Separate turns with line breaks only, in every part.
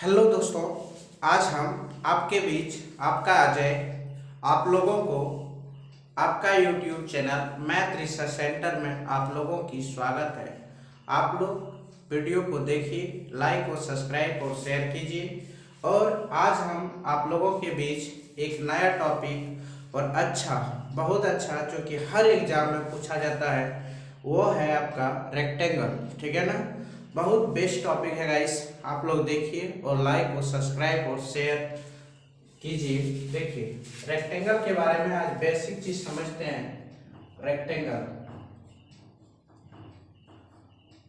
Hello दोस्तों, आज हम आपके बीच आपका अजय आप लोगों को आपका YouTube channel math research centre में आप लोगों की स्वागत है। आप लोग वीडियो को देखिए, लाइक और सब्सक्राइब और शेयर कीजिए। और आज हम आप लोगों के बीच एक नया टॉपिक और बहुत अच्छा जो कि हर एग्जाम में पूछा जाता है वो है आपका रेक्टेंगल। ठीक है ना, बहुत बेस्ट टॉपिक है गाइस। आप लोग देखिए और लाइक और सब्सक्राइब और शेयर कीजिए। देखिए रेक्टेंगल के बारे में आज बेसिक चीज समझते हैं। रेक्टेंगल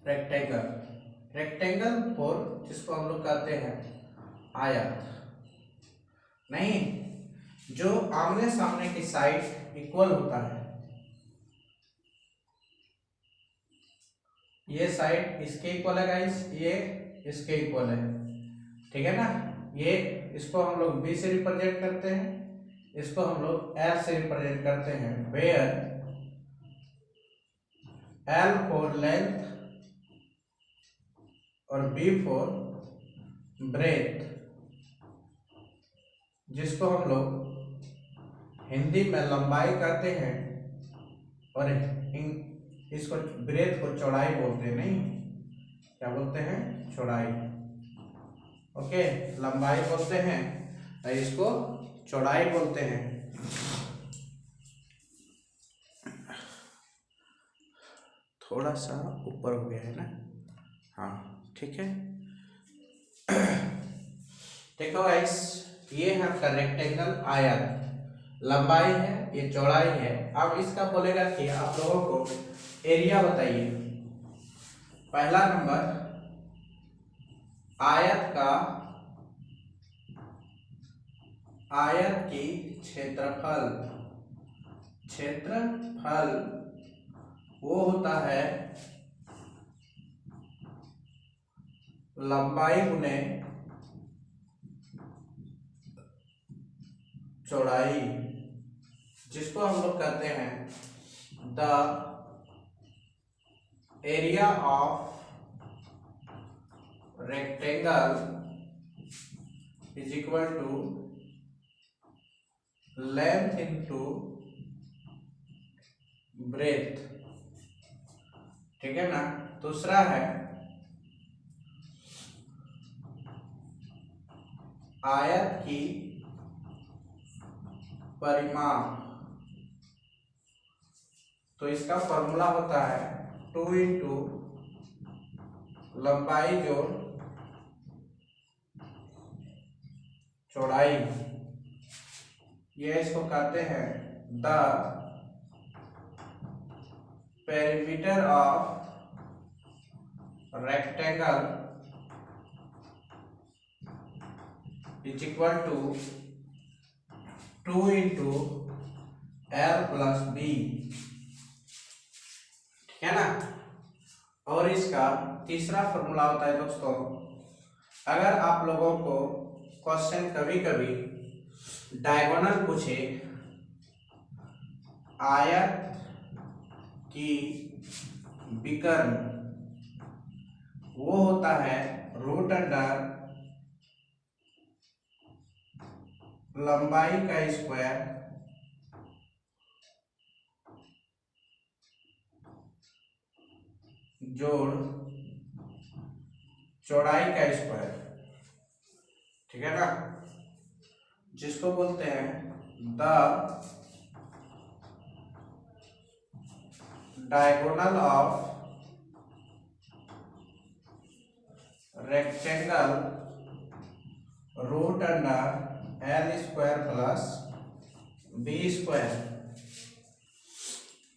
रेक्टेंगल रेक्टेंगल और जिसको हम लोग कहते हैं आयत, नहीं, जो आमने सामने की साइड इक्वल होता है। ये साइड इसके इक्वल है गाइस, ये इसके इक्वल है। ठीक है ना, ये इसको हम लोग बी से रिप्रेजेंट करते हैं, इसको हम लोग एल से रिप्रेजेंट करते हैं। वेयर एल फॉर लेंथ और बी फॉर ब्रेथ, जिसको हम लोग हिंदी में लंबाई कहते हैं और इसको ब्रेथ को चौड़ाई बोलते हैं। नहीं, क्या बोलते हैं? चौड़ाई। ओके, लंबाई बोलते हैं और इसको चौड़ाई बोलते हैं। थोड़ा सा ऊपर हो गया है ना, हाँ ठीक है। देखो गाइस, ये है आपका रेक्टेंगल आयत, लंबाई है, ये चौड़ाई है। अब इसका बोलेगा कि आप लोगों को एरिया बताइए। पहला नंबर, आयत की क्षेत्रफल वो होता है लंबाई गुने चौड़ाई, जिसको हम लोग कहते हैं the area of rectangle is equal to length into breadth. ठीक है ना। दूसरा है आयत की परिमाप, तो इसका फॉर्मूला होता है 2 इंटू लंबाई जोड़ चौड़ाई। ये इसको कहते हैं the perimeter of rectangle is equal to 2 into L plus B. ठीक है ना। और इसका तीसरा फॉर्मूला होता है दोस्तों, अगर आप लोगों को क्वेश्चन कभी कभी डायगोनल पूछे, आयत की विकर्ण वो होता है रूट अंडर लंबाई का स्क्वायर जोड़ चौड़ाई का स्क्वायर। ठीक है ना, जिसको बोलते हैं the diagonal of rectangle root under L square plus B square.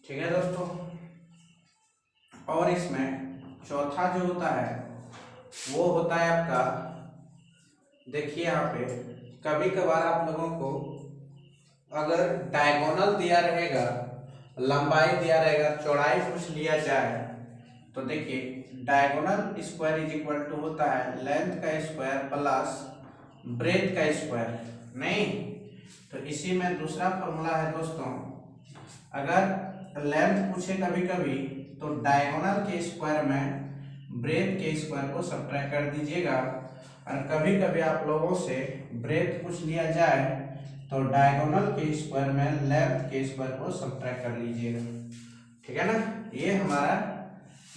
ठीक है दोस्तों। और इसमें चौथा जो होता है वो होता है आपका, देखिए यहाँ पे कभी कभार आप लोगों को अगर डायगोनल दिया रहेगा, लंबाई दिया रहेगा, चौड़ाई पूछ लिया जाए, तो देखिए diagonal square is equal to होता है लेंथ का स्क्वायर प्लस ब्रेथ का स्क्वायर। नहीं, तो इसी में दूसरा फॉर्मूला है दोस्तों, अगर लेंथ पूछे कभी कभी तो डायगोनल के स्क्वायर में ब्रेथ के स्क्वायर को सब्ट्रैक्ट कर दीजिएगा और कभी कभी आप लोगों से ब्रेथ पूछ लिया जाए तो डायगोनल के स्क्वायर में लेंथ के स्क्वायर को सब्ट्रैक्ट कर लीजिएगा, ठीक है ना। ये हमारा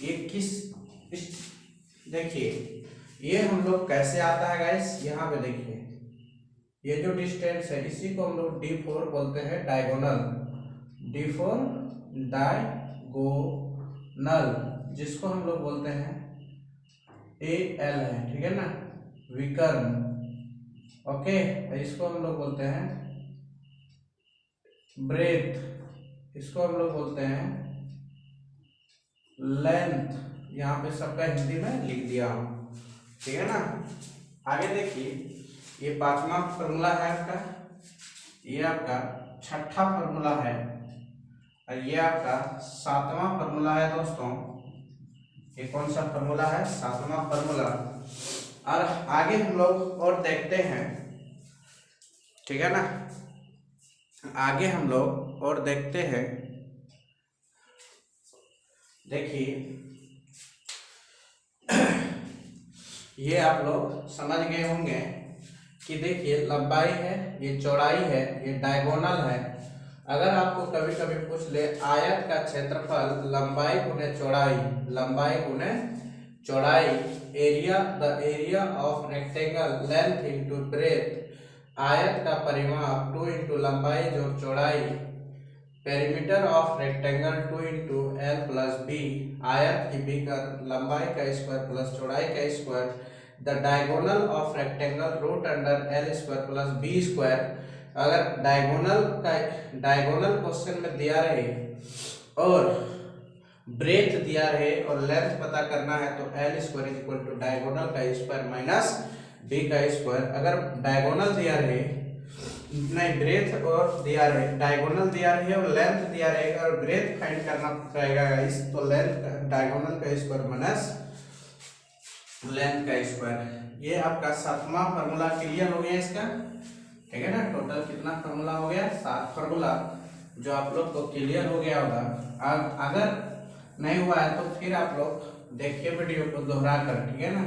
ये देखिए ये हम लोग कैसे आता है गाइस, यहाँ पे देखिए ये जो डिस्टेंस है इसी को हम लोग D4 बोलते हैं, डायगोनल D4 डायगोनल, जिसको हम लोग बोलते हैं AL है, ठीक है ना, विकर्ण। ओके, इसको हम लोग बोलते हैं ब्रेथ, इसको हम लोग बोलते हैं लेंथ। यहाँ पे सबका हिंदी में लिख दिया हूँ, ठीक है ना। आगे देखिए ये 5वां फॉर्मूला है आपका, ये आपका 6ठा फॉर्मूला है और ये आपका 7वां फॉर्मूला है दोस्तों। ये कौन सा फॉर्मूला है, 7वां फॉर्मूला। और आगे हम लोग और देखते हैं, ठीक है ना, आगे हम लोग और देखते हैं। देखिए ये आप लोग समझ गए होंगे कि देखिए लंबाई है, ये चौड़ाई है, ये डायगोनल है। अगर आपको कभी कभी पूछ ले आयत का क्षेत्रफल लंबाई गुने चौड़ाई, लंबाई गुने चौड़ाई, area of rectangle length into breadth, आयत का परिमाप 2 इंटू लंबाई जोड़ चौड़ाई, perimeter of rectangle 2 into L plus B, आयत की विकर्ण लंबाई का स्क्वायर प्लस चौड़ाई का square, the diagonal of rectangle root under L square plus B square. अगर डायगोनल क्वेश्चन में दिया रहे और ब्रेथ दिया रहे और लेंथ पता करना है तो L square is equal to diagonal का स्क्वायर माइनस बी का स्क्वायर। अगर डायगोनल दिया रहे, नहीं ब्रेथ और दिया रहे, डायगोनल दिया रहे और लेंथ दिया रहेगा और ब्रेथ फाइंड करना रहेगा गाइस, तो लेंथ डायगोनल का स्क्वायर माइनस लेंथ का स्क्वायर। ये आपका 7वां फॉर्मूला क्लियर हो गया इसका, ठीक है ना। टोटल कितना फॉर्मूला हो गया, 7 फॉर्मूला, जो आप लोग को क्लियर हो गया होगा। अब अगर नहीं हुआ है तो फिर आप लोग देखिए वीडियो को दोहरा कर, ठीक है ना।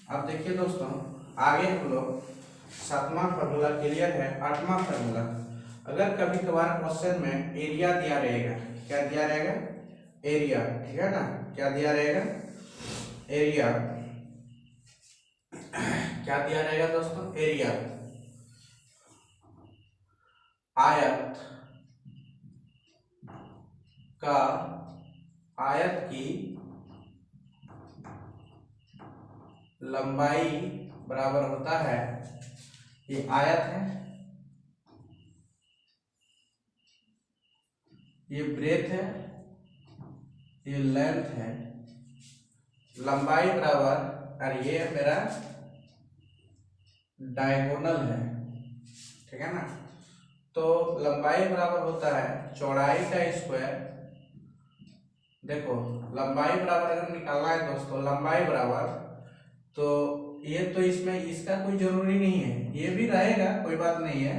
अब देखिए दोस्तों आगे हम लोग 7वां फॉर्मूला क्लियर है। 8वां फॉर्मूला, अगर कभी कभार क्वेश्चन में एरिया दिया रहेगा, क्या दिया रहेगा, एरिया, ठीक है ना, क्या दिया रहेगा, एरिया, क्या दिया रहेगा दोस्तों, एरिया, आयत का, आयत की लंबाई बराबर होता है, ये आयत है, ये ब्रेथ है, ये लेंथ है, लंबाई बराबर, और ये मेरा डायगोनल है, ठीक है ना। तो लंबाई बराबर होता है चौड़ाई का स्क्वायर। देखो लंबाई बराबर अगर निकालना है दोस्तों, लंबाई बराबर, तो ये तो इसमें इसका कोई जरूरी नहीं है, ये भी रहेगा कोई बात नहीं है,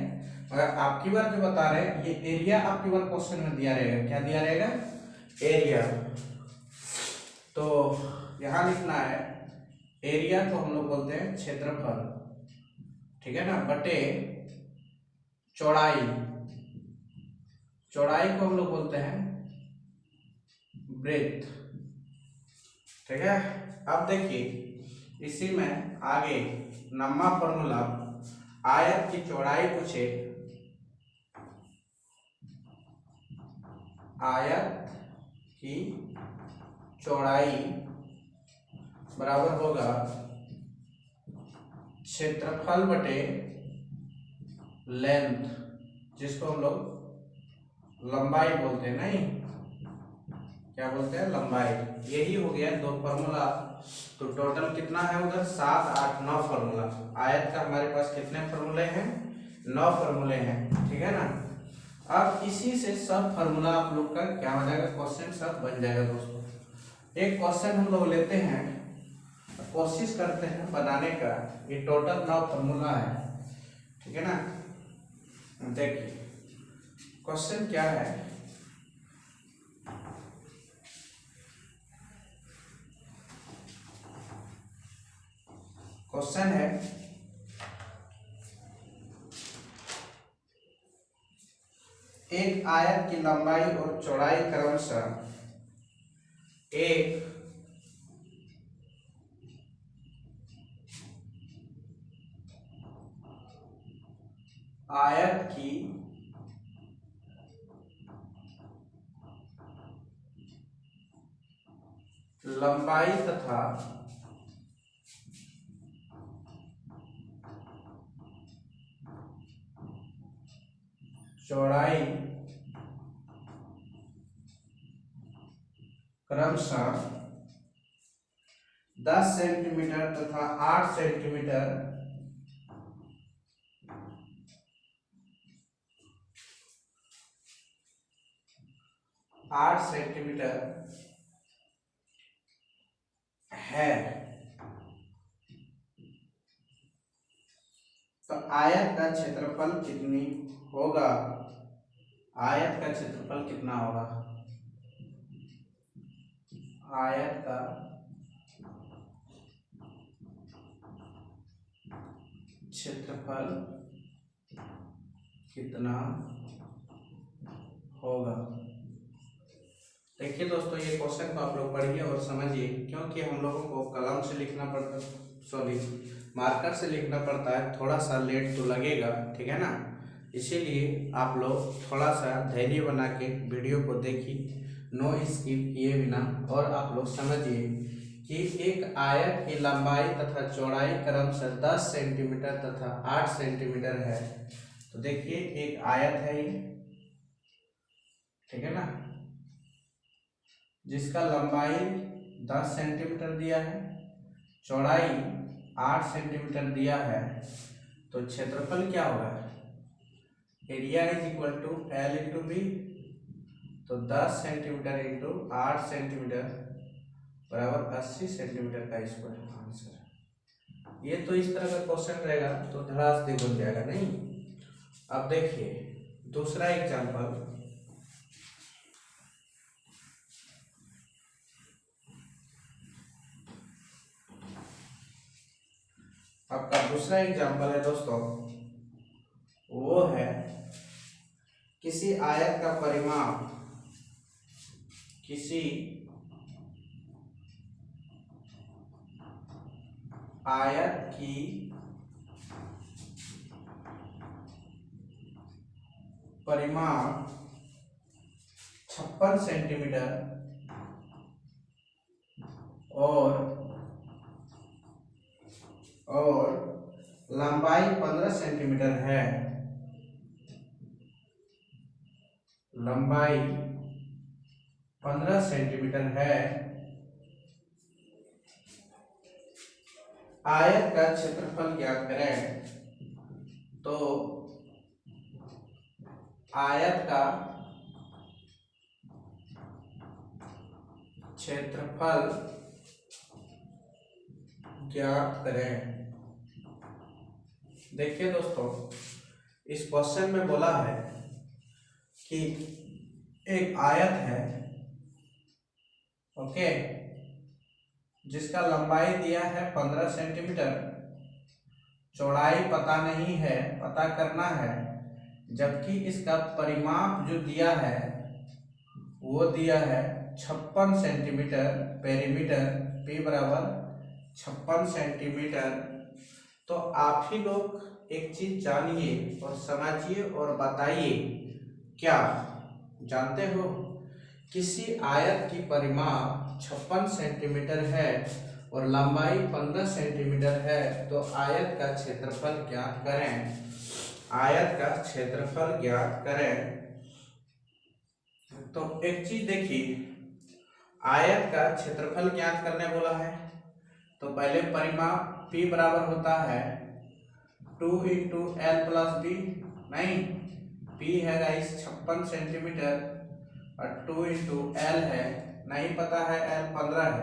मगर आपकी बार जो बता रहे हैं ये एरिया आपकी बार क्वेश्चन में दिया रहेगा, क्या दिया रहेगा, एरिया। तो यहाँ लिखना है एरिया को हम लोग बोलते हैं क्षेत्रफल, ठीक है ना, बटे चौड़ाई, चौड़ाई को हम लोग बोलते हैं ब्रेथ, ठीक है। अब देखिए इसी में आगे 9वां फॉर्मूला, आयत की चौड़ाई पूछे, आयत की चौड़ाई बराबर होगा क्षेत्रफल बटे लेंथ, जिसको हम लोग लंबाई बोलते हैं, नहीं क्या बोलते हैं, लंबाई। यही हो गया 2 फॉर्मूला। तो टोटल कितना है उधर, 7, 8, 9 फॉर्मूला। आयत का हमारे पास कितने फॉर्मूले हैं, 9 फॉर्मूले हैं, ठीक है ना। अब इसी से सब फॉर्मूला आप लोग का क्या हो जाएगा, क्वेश्चन सब बन जाएगा दोस्तों। एक क्वेश्चन हम लोग लेते हैं, कोशिश करते हैं बनाने का। ये टोटल 9 फॉर्मूला है, ठीक है ना। देखिए क्वेश्चन क्या है, क्वेश्चन है एक आयत की लंबाई और चौड़ाई क्रमशः एक आयत की लंबाई तथा चौड़ाई क्रमशः 10 सेंटीमीटर तथा 8 सेंटीमीटर 8 सेंटीमीटर है, तो आयत का क्षेत्रफल कितनी होगा? आयत का क्षेत्रफल कितना होगा? आयत का क्षेत्रफल कितना होगा? देखिए दोस्तों, ये क्वेश्चन को आप लोग पढ़िए और समझिए, क्योंकि हम लोगों को कलम से लिखना पड़ता, सॉरी मार्कर से लिखना पड़ता है, थोड़ा सा लेट तो लगेगा, ठीक है ना। इसीलिए आप लोग थोड़ा सा धैर्य बना के वीडियो को देखिए, नो स्किप किए बिना, और आप लोग समझिए कि एक आयत की लंबाई तथा चौड़ाई क्रमशः 10 सेंटीमीटर तथा 8 सेंटीमीटर है। तो देखिए एक आयत है ये, ठीक है ना, जिसका लंबाई 10 सेंटीमीटर दिया है, चौड़ाई 8 सेंटीमीटर दिया है, तो क्षेत्रफल क्या होगा? Area is equal to L into B, तो 10 सेंटीमीटर इंटू 8 सेंटीमीटर बराबर 80 सेंटीमीटर का स्क्वायर आंसर। ये तो इस तरह का क्वेश्चन रहेगा तो धड़ास दे बन जाएगा नहीं। अब देखिए दूसरा एग्जांपल, आपका दूसरा एग्जांपल है दोस्तों, वो है किसी आयत का परिमाप, किसी आयत की परिमाप 56 सेंटीमीटर और लंबाई 15 सेंटीमीटर है। लंबाई 15 सेंटीमीटर है। आयत का क्षेत्रफल ज्ञात करें। तो आयत का क्षेत्रफल ज्ञात करें। देखिए दोस्तों, इस क्वेश्चन में बोला है कि एक आयत है, ओके, जिसका लंबाई दिया है 15 सेंटीमीटर, चौड़ाई पता नहीं है, पता करना है, जबकि इसका परिमाप जो दिया है वो दिया है 56 सेंटीमीटर, पेरीमीटर P बराबर 56 सेंटीमीटर। तो आप ही लोग एक चीज जानिए और समझिए और बताइए, क्या जानते हो किसी आयत की परिमाप 56 सेंटीमीटर है और लंबाई 15 सेंटीमीटर है, तो आयत का क्षेत्रफल ज्ञात करें। आयत का क्षेत्रफल ज्ञात करें। तो एक चीज देखिए, आयत का क्षेत्रफल ज्ञात करने बोला है, तो पहले परिमाप P बराबर होता है 2 इंटू एल प्लस बी, नहीं, P है गाइस 56 सेंटीमीटर और 2 इंटू एल है, नहीं पता है, एल 15 है,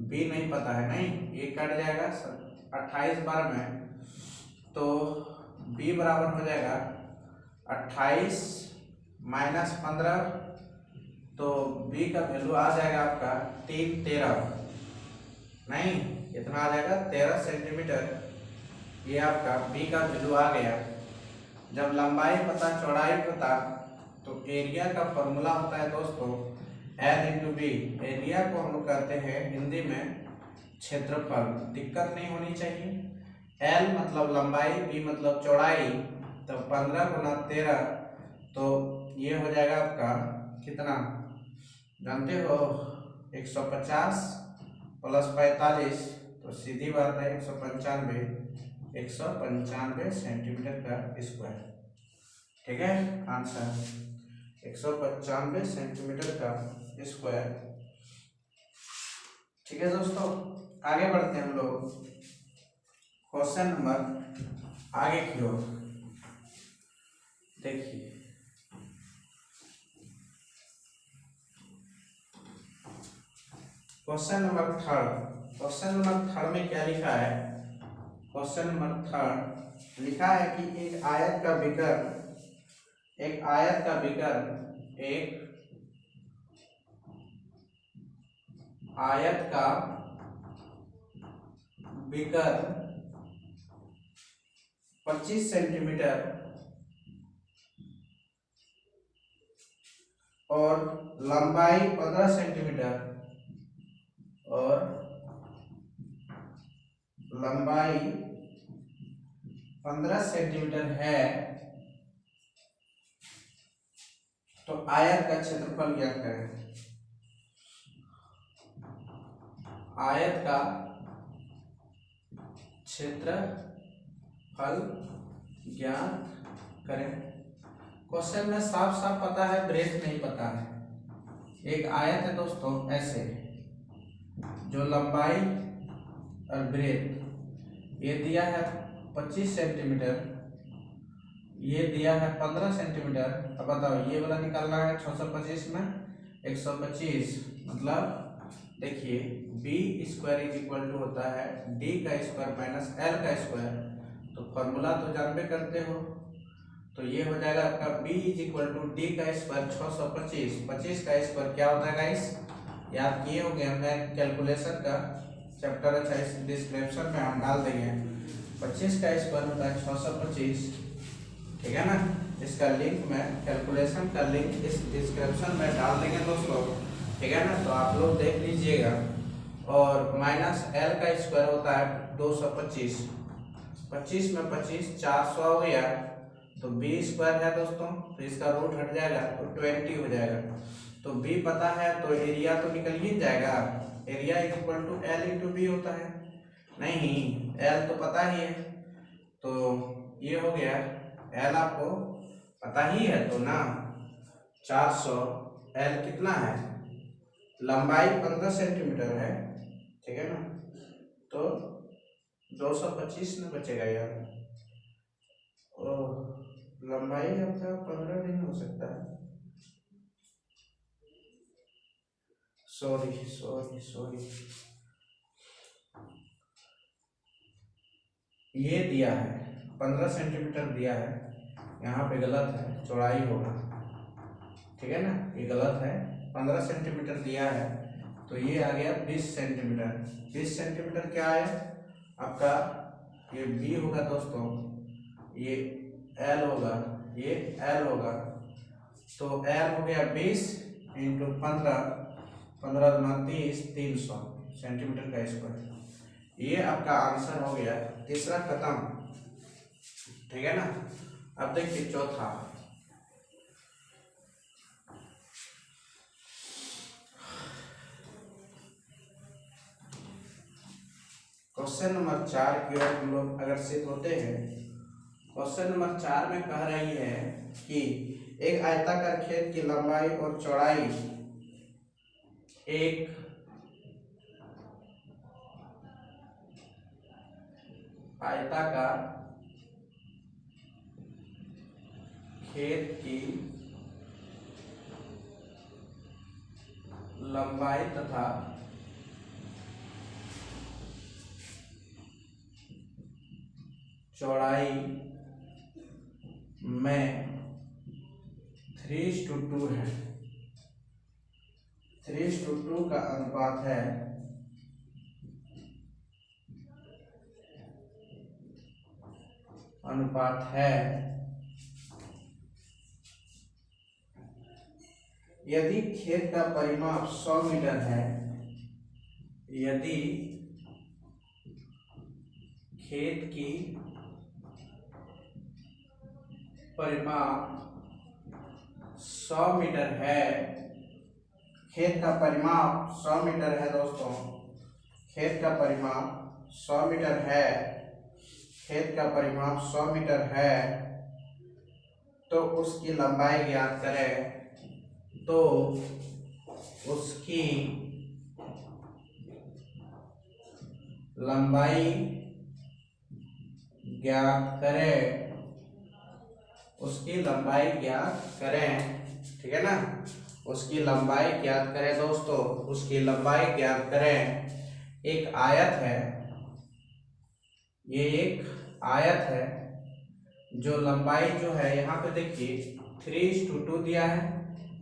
बी नहीं पता है, नहीं, ये कट जाएगा 28 बार में, तो बी बराबर हो जाएगा 28 माइनस 15, तो बी का वैल्यू आ जाएगा आपका 3 13, नहीं, ये कितना आ जाएगा 13 सेंटीमीटर। ये आपका बी का वैल्यू आ गया। जब लंबाई पता चौड़ाई पता तो एरिया का फॉर्मूला होता है दोस्तों एल इंटू बी। एरिया को हम लोग कहते हैं हिंदी में क्षेत्रफल, दिक्कत नहीं होनी चाहिए। एल मतलब लंबाई, बी मतलब चौड़ाई, तो 15 गुना 13 तो ये हो जाएगा आपका कितना जानते हो 150 प्लस 45 तो सीधी बात है 195 सेंटीमीटर का स्क्वायर। ठीक है, आंसर 195 सेंटीमीटर का स्क्वायर। ठीक है दोस्तों, आगे बढ़ते हैं हम लोग क्वेश्चन नंबर आगे की ओर। देखिए क्वेश्चन नंबर थर्ड में क्या लिखा है। क्वेश्चन नंबर थर्ड लिखा है कि एक आयत का विकर्ण एक आयत का विकर्ण 25 सेंटीमीटर और लंबाई 15 सेंटीमीटर है, तो आयत का क्षेत्रफल क्या करें। आयत का क्षेत्रफल ज्ञात करें। क्वेश्चन में साफ साफ पता है, ब्रेथ नहीं पता है। एक आयत है दोस्तों ऐसे, जो लंबाई और ब्रेथ ये दिया है 25 सेंटीमीटर, ये दिया है 15 सेंटीमीटर। अब बताओ ये वाला निकालना है 625 में 125, मतलब देखिए B square is equal to होता है डी का स्क्वायर माइनस एल का स्क्वायर। तो फॉर्मूला तो जानबे करते हो, तो ये हो जाएगा आपका B is equal to D का स्क्वायर 625, 25 का स्क्वायर क्या होता है गाइस, याद किए होंगे हमने कैलकुलेशन का चैप्टर, अच्छा इस डिस्क्रिप्शन में हम डाल देंगे। 25 का स्क्वायर होता है 625, ठीक है ना। इसका लिंक में कैलकुलेशन का लिंक इस डिस्क्रिप्शन में डाल देंगे दोस्तों, ठीक है ना, तो आप लोग देख लीजिएगा। और माइनस एल का स्क्वायर होता है 225, 25 में 25 400 हो गया, तो बी स्क्वायर है दोस्तों, तो इसका रूट हट जाएगा तो 20 हो जाएगा। तो बी पता है तो एरिया तो निकल ही जाएगा। Area is equal to L into B होता है, नहीं एल तो पता ही है, तो ये हो गया एल आपको पता ही है तो ना 400। एल कितना है, लंबाई 15 सेंटीमीटर है, ठीक है ना, तो 225 में बचेगा यार। लंबाई आपका 15 नहीं हो सकता है, सॉरी ये दिया है 15 सेंटीमीटर दिया है, यहाँ पे गलत है, चौड़ाई होगा, ठीक है ना, ये गलत है। 15 सेंटीमीटर दिया है तो ये आ गया 20 सेंटीमीटर। 20 सेंटीमीटर क्या है आपका, ये बी होगा दोस्तों, ये एल होगा, ये एल होगा, तो एल हो गया 20 इंटू 15, 15 गुना 30, 300 सेंटीमीटर का स्क्वायर। ये आपका आंसर हो गया, तीसरा खत्म, ठीक है ना। अब देखिए चौथा, क्वेश्चन नंबर 4 की ओर हम लोग अग्रसर होते हैं। क्वेश्चन नंबर 4 में कह रही है कि एक आयताकार खेत की लंबाई और चौड़ाई एक आयताकार खेत की लंबाई तथा चौड़ाई में 3:2 है, 3:2 का अनुपात है, अनुपात है। यदि खेत का परिमाप 100 मीटर है, यदि खेत की परिमाप 100 मीटर है, खेत का परिमाप 100 मीटर है दोस्तों, खेत का परिमाप 100 मीटर है, खेत का परिमाप 100 मीटर है, तो उसकी लंबाई ज्ञात करें। तो उसकी लंबाई ज्ञात करें, उसकी लंबाई ज्ञात करें, ठीक है ना। उसकी लंबाई ज्ञात करें दोस्तों, उसकी लंबाई ज्ञात करें। एक आयत है, ये एक आयत है जो लंबाई जो है यहाँ पे देखिए 3:2 दिया है,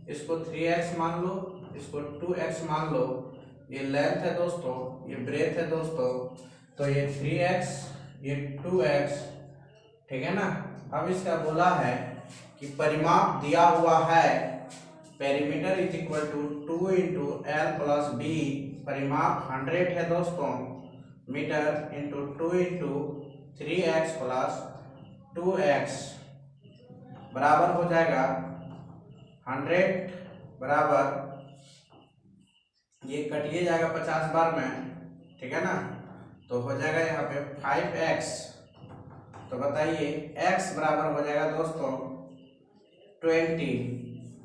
इसको 3x मान लो, इसको 2x मान लो। ये लेंथ है दोस्तों, ये ब्रेथ है दोस्तों, तो ये 3x ये 2x, ठीक है ना। अब इसका बोला है कि परिमाप दिया हुआ है, perimeter is equal to 2 into L plus B, परिमाप 100 है दोस्तों, metre into 2 into 3x plus 2x बराबर हो जाएगा 100 बराबर, ये कटिए जाएगा 50 बार में, ठीक है ना। तो हो जाएगा यहाँ पे 5x, तो बताइए x बराबर हो जाएगा दोस्तों 20,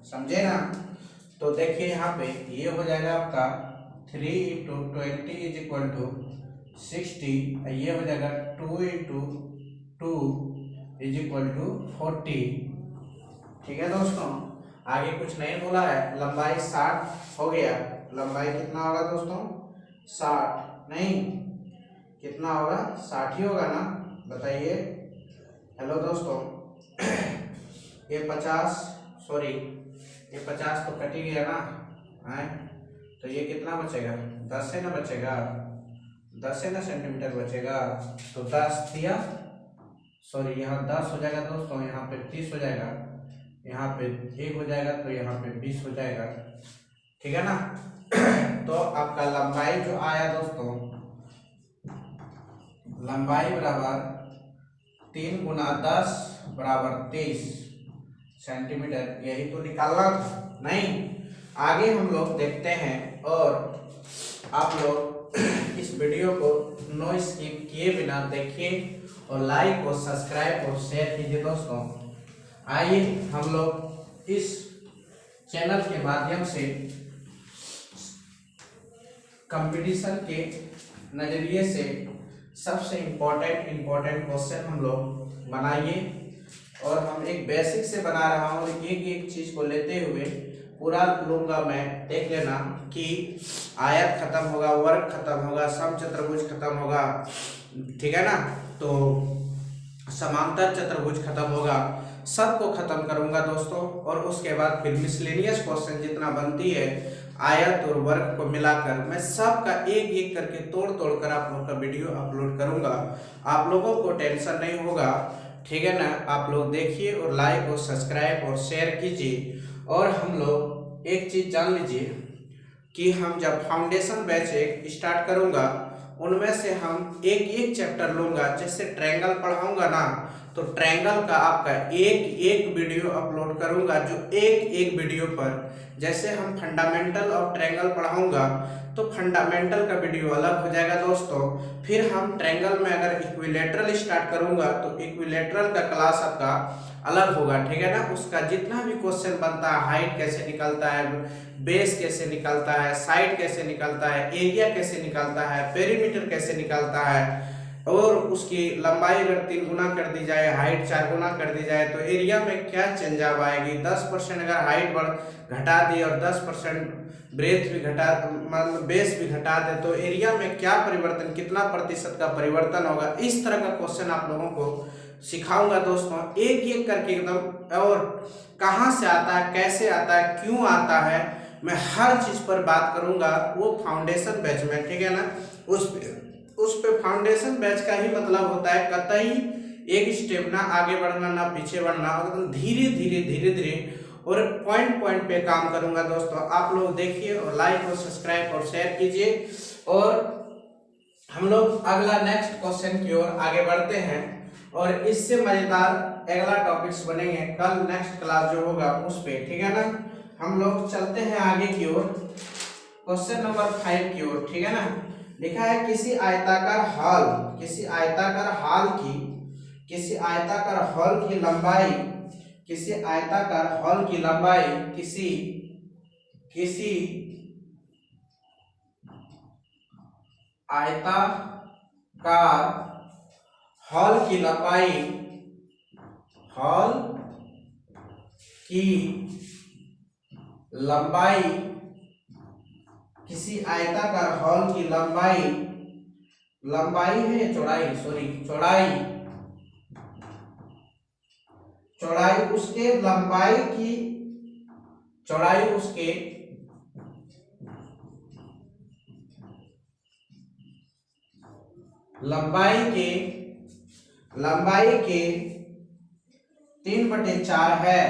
समझे ना। तो देखिए यहाँ पे ये हो जाएगा आपका 3 इंटू 20 इज इक्वल टू 60, ये हो जाएगा 2 इंटू 2 इज इक्वल टू 40, ठीक है दोस्तों। आगे कुछ नहीं बोला है, लंबाई 60 हो गया, लंबाई कितना होगा दोस्तों 60, नहीं कितना होगा 60 ही होगा ना, बताइए। हेलो दोस्तों, ये 50 सॉरी ये 50 तो कट ही गया ना है, तो ये कितना बचेगा 10 है ना, बचेगा 10 है ना सेंटीमीटर बचेगा, तो 10 दिया, सॉरी यहाँ 10 हो जाएगा दोस्तों, यहाँ पे 30 हो जाएगा, यहाँ पे 1 हो जाएगा, तो यहाँ पे 20 हो जाएगा, ठीक है ना। तो आपका लंबाई जो आया दोस्तों, लंबाई बराबर 3 गुना 10 बराबर 23 सेंटीमीटर, यही तो निकालना था, नहीं। आगे हम लोग देखते हैं, और आप लोग इस वीडियो को नो स्किप किए बिना देखिए, और लाइक और सब्सक्राइब और शेयर कीजिए दोस्तों। आइए हम लोग इस चैनल के माध्यम से कंपटीशन के नज़रिए से सबसे इम्पोर्टेंट क्वेश्चन हम लोग बनाइए, और हम एक बेसिक से बना रहा हूँ, एक एक चीज़ को लेते हुए पूरा लूँगा मैं, देख लेना कि आयत खत्म होगा, वर्ग खत्म होगा, समचतुर्भुज खत्म होगा, ठीक है ना, तो समांतर चतुर्भुज खत्म होगा, सबको खत्म करूंगा दोस्तों। और उसके बाद फिर मिसलेनियस क्वेश्चन जितना बनती है आयत और वर्ग को मिलाकर, मैं सबका एक एक करके तोड़ तोड़ कर आप लोगों का वीडियो अपलोड करूंगा, आप लोगों को टेंशन नहीं होगा, ठीक है ना। आप लोग देखिए और लाइक और सब्सक्राइब और शेयर कीजिए। और हम लोग एक चीज़ जान लीजिए कि हम जब फाउंडेशन बैच एक स्टार्ट करूंगा, उनमें से हम एक एक चैप्टर लूंगा, जैसे ट्रायंगल पढ़ाऊंगा ना, तो ट्रायंगल का आपका एक एक वीडियो अपलोड करूंगा, जो एक एक वीडियो पर, जैसे हम फंडामेंटल ऑफ ट्रायंगल पढ़ाऊंगा तो फंडामेंटल का वीडियो अलग हो जाएगा दोस्तों। फिर हम ट्रायंगल में अगर इक्विलेटरल स्टार्ट करूंगा तो इक्विलेटरल का क्लास आपका अलग होगा, ठीक है ना। उसका जितना भी क्वेश्चन बनता है, हाइट कैसे निकलता है, बेस कैसे निकलता है, साइड कैसे निकलता है, एरिया कैसे निकलता है, पेरीमीटर कैसे निकलता है, और उसकी लंबाई अगर 3 गुना कर दी जाए, हाइट 4 गुना कर दी जाए, तो एरिया में क्या चेंज आएगी, 10% अगर हाइट घटा दी और 10% ब्रेथ भी घटा, मतलब बेस भी घटा दे, तो एरिया में क्या परिवर्तन, कितना प्रतिशत का परिवर्तन होगा। इस तरह का क्वेश्चन आप लोगों को सिखाऊंगा दोस्तों, एक एक करके एकदम, और कहाँ से आता है, कैसे आता है, क्यों आता है, मैं हर चीज पर बात करूंगा, वो फाउंडेशन बैच में, ठीक है ना। उस पे फाउंडेशन बैच का ही मतलब होता है कतई एक स्टेप, ना आगे बढ़ना ना पीछे बढ़ना, एकदम धीरे धीरे धीरे धीरे और पॉइंट पॉइंट पे काम करूंगा दोस्तों। आप लोग देखिए और लाइक और सब्सक्राइब और शेयर कीजिए। और हम लोग अगला नेक्स्ट क्वेश्चन की ओर आगे बढ़ते हैं और इससे मजेदार अगला टॉपिक्स बनेंगे कल नेक्स्ट क्लास जो होगा उस पे, ठीक है ना। हम लोग चलते हैं आगे की ओर, क्वेश्चन नंबर 5 की ओर, ठीक है ना। लिखा है किसी आयताकार हॉल की लंबाई किसी आयताकार हॉल की लंबाई किसी आयताकार हॉल की लंबाई है या चौड़ाई, सॉरी चौड़ाई उसके लंबाई के 3/4 है,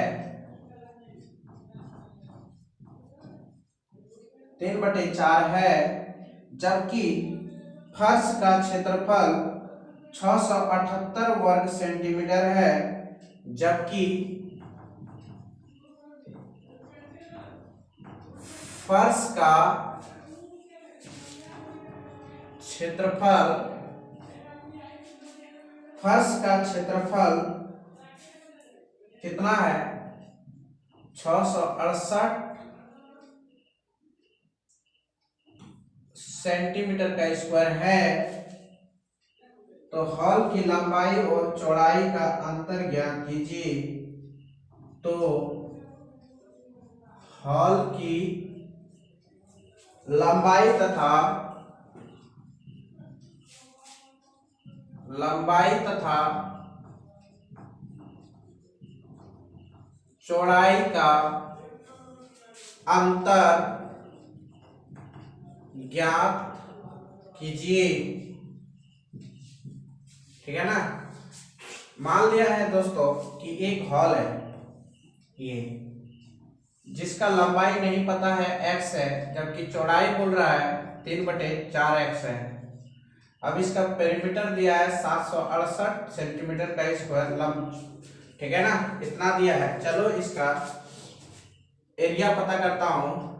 3/4 है, जबकि फर्श का क्षेत्रफल 678 वर्ग सेंटीमीटर है, जबकि फर्श का क्षेत्रफल कितना है, 668 सेंटीमीटर का स्क्वायर है। तो हॉल की लंबाई और चौड़ाई का अंतर ज्ञात कीजिए। तो हॉल की लंबाई तथा चौड़ाई का अंतर ज्ञात कीजिए, ठीक है ना। मान लिया है दोस्तों कि एक हॉल है ये, जिसका लंबाई नहीं पता है x है, जबकि चौड़ाई बोल रहा है 3/4x है। अब इसका पेरीमीटर दिया है 768 सेंटीमीटर का स्क्वायर लंब, ठीक है ना, इतना दिया है। चलो इसका एरिया पता करता हूं।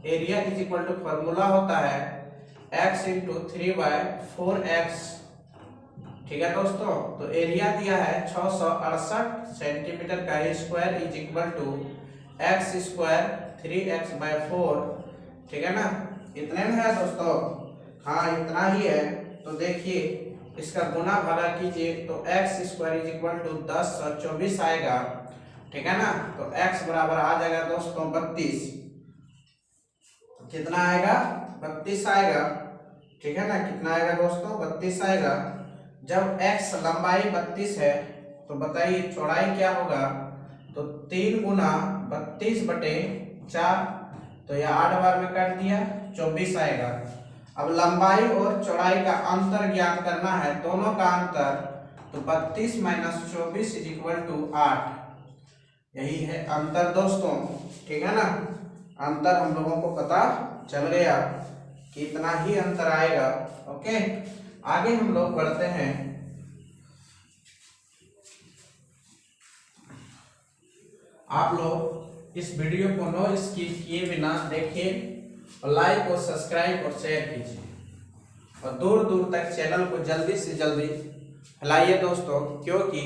Area is equal to formula होता है x इंटू 3/4x, ठीक है दोस्तों। तो एरिया दिया है 668 सेंटीमीटर का square is equal to x square 3x/4, ठीक है ना। इतने में है दोस्तों, हाँ इतना ही है। तो देखिए इसका गुना भागा कीजिए तो x square is equal to 10 और 24 आएगा, ठीक है ना। तो x बराबर आ जाएगा दोस्तों 32, कितना आएगा, 32 आएगा, ठीक है ना। कितना आएगा दोस्तों, 32 आएगा। जब x लंबाई 32 है तो बताइए चौड़ाई क्या होगा, तो 3 गुना 32/4, तो यह 8 बार में काट दिया, 24 आएगा। अब लंबाई और चौड़ाई का अंतर ज्ञात करना है, दोनों का अंतर, तो 32 - 24 इज इक्वल टू 8, यही है अंतर दोस्तों, ठीक है ना। अंतर हम लोगों को पता चल गया कि इतना ही अंतर आएगा। ओके, आगे हम लोग बढ़ते हैं। आप लोग इस वीडियो को नो स्किप किए बिना देखिए और लाइक और सब्सक्राइब और शेयर कीजिए और दूर दूर तक चैनल को जल्दी से जल्दी फैलाइए दोस्तों, क्योंकि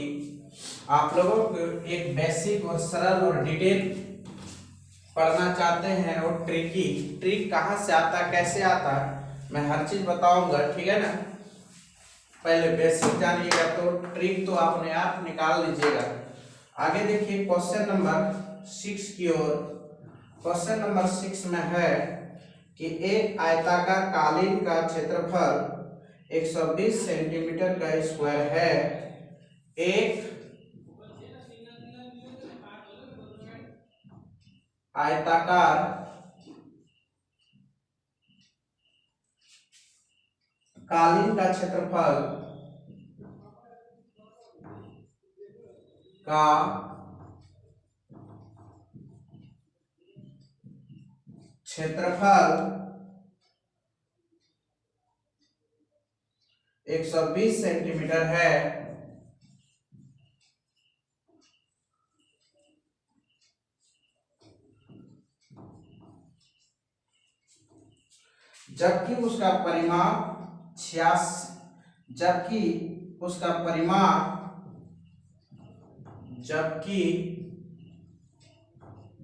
आप लोगों को एक बेसिक और सरल और डिटेल पढ़ना चाहते हैं और ट्रिक कहाँ से आता है, कैसे आता है, मैं हर चीज बताऊंगा, ठीक है ना। पहले बेसिक जानिएगा तो ट्रिक तो अपने आप निकाल लीजिएगा। आगे देखिए क्वेश्चन नंबर 6 की ओर। क्वेश्चन नंबर 6 में है कि एक आयताकार कालीन का क्षेत्रफल 120 सेंटीमीटर का स्क्वायर है। एक आयताकार कालीन का क्षेत्रफल का क्षेत्रफल 120 सेंटीमीटर है, जबकि उसका परिमाप 86 जबकि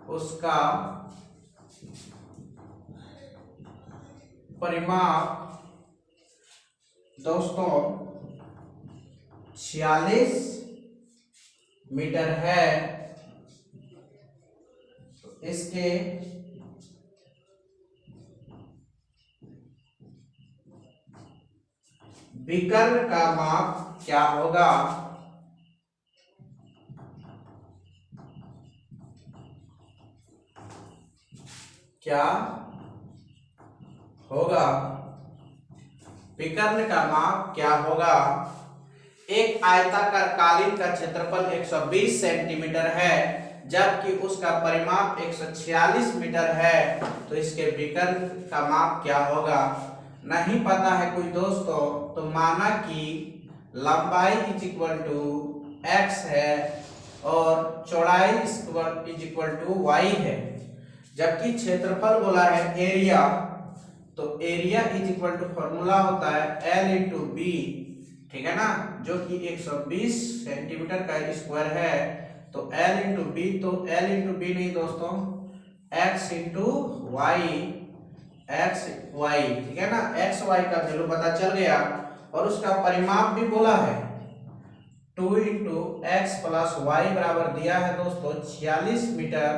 उसका परिमाप दोस्तों 46 मीटर है, तो इसके विकर्ण का माप क्या होगा? क्या होगा? विकर्ण का माप क्या होगा? एक आयताकार कालीन का क्षेत्रफल 120 सेंटीमीटर है, जबकि उसका परिमाप 146 मीटर है, तो इसके विकर्ण का माप क्या होगा? नहीं पता है कोई दोस्तों, तो माना कि लंबाई इज इक्वल टू एक्स है और चौड़ाई इज इक्वल टू वाई है, जबकि क्षेत्रफल बोला है एरिया, तो area is equal to formula होता है एल इंटू बी, ठीक है ना, जो कि 120 सेंटीमीटर का स्क्वायर है, तो एल इंटू बी, तो एल इंटू बी नहीं दोस्तों, X into Y, X Y, ठीक है ना, एक्स वाई का वैल्यू पता चल गया, और उसका परिमाप भी बोला है 2 इंटू एक्स प्लस वाई बराबर दिया है दोस्तों 46 मीटर,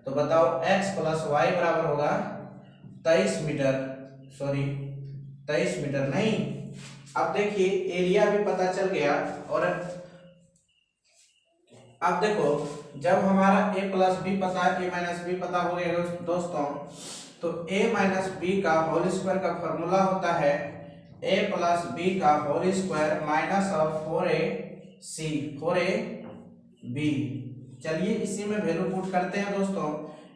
तो बताओ x प्लस वाई बराबर होगा 23 मीटर, सॉरी 23 मीटर नहीं। अब देखिए एरिया भी पता चल गया, और अब देखो जब हमारा a प्लस बी पता है, a माइनस बी पता हो गया दोस्तों, तो a माइनस बी का होल स्क्वायर का फॉर्मूला होता है a प्लस बी का whole square minus of 4ab। चलिए इसी में वैल्यू पुट करते हैं दोस्तों,